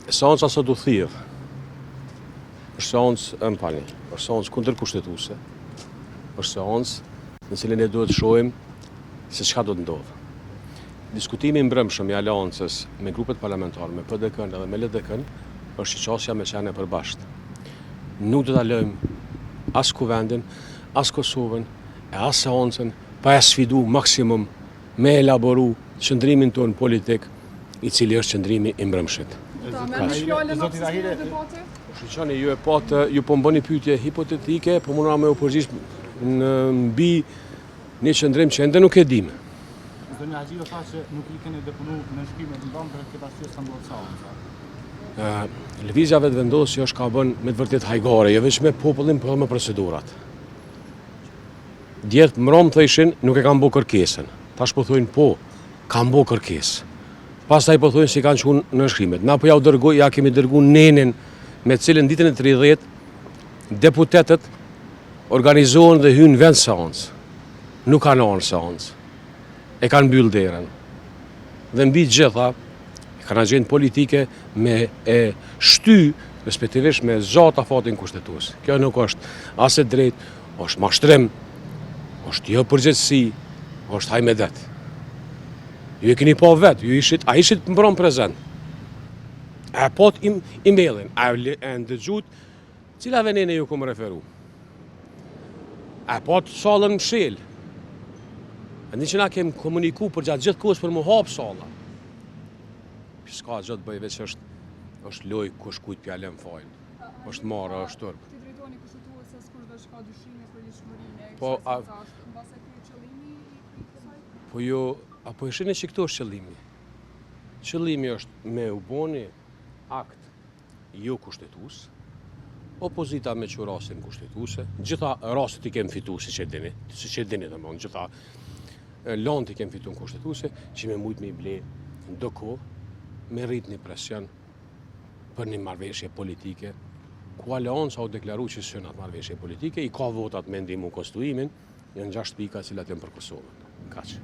Seanca sot u thirr është seancë është seancë kundërkushtetuese, është seancë në cilën ne duhet të shohim se çka do të ndodhë. Diskutimi i mbrëmshëm i aleancës me grupet parlamentare, me PDK-n edhe me LDK-n, është qasja me qenë e përbashkët. Nuk do ta lëjmë as kuvendin, as Kosovën e as seancën pa e sfidu maksimum me elaboru qëndrimin tonë politik, i cili është qëndrimi i mbrëmshit. Shqyqani, ju po mbëni pyetje hipotetike, po mundra me u përgjigj në mbi një qëndrim që ende nuk e dim. Zonja Haxhiu tha që nuk i keni depunu në shkrimet në banë për këtë arsye s'ka ndodhur seanca. Lëvizja vetëvendosje është ka bën me të vërtet hajgare, jo vetëm me popullin, por me procedurat. Djertë mrom thëshin nuk e kanë bë kërkesën. Tash po thojnë po, kanë bë kërkesë. Pastaj po thojnë si kanë qenë në shkrimet. Na po ja kemi dërguar nenin me cilën ditën e 30 deputetët organizohen dhe hynë vend seancë. Nuk kanë ardhur seancë. E kanë mbyll derën. Dhe mbi gjitha kanë agjendë politike me e shty, respektivisht me zata fatin kushtetues. Kjo nuk është as e drejtë, është mashtrim, është jo përgjegjësi, është hajmedet. Ju e keni pa vetë, a ishit mbron prezent. A pot emailin, a ndëgjut, cilave nene ju kom referu. A pot salën mshel. Ndi që na kem komuniku për gjatë gjithë kohës për mu hapë sala. S'ka gjithë bëj veç është loj kush kujt pjallem fajnë. është marë, është tërpë. Ti drejtoni kushtetuesës kur do shka dyshime për lishmërinë e Po, mbase ky qëllimi i kësaj? Po jo, apo e shini që këto është qëllimi. Qëllimi është me u boni akt jo kushtetues, opozita me që rasin kushtetuese, gjitha rasit i kemë fitu, si që dini dhe mon, gjitha lantë i kemë fitu në kushtetuese, që me mujtë me i ble në do kohë, me rrit një presion për një marrëveshje politike, ku aleanca u deklaru që së atë marrëveshje politike, i ka votat me ndimu konstituimin, janë 6 pika cilat janë për Kosovën. Kaq.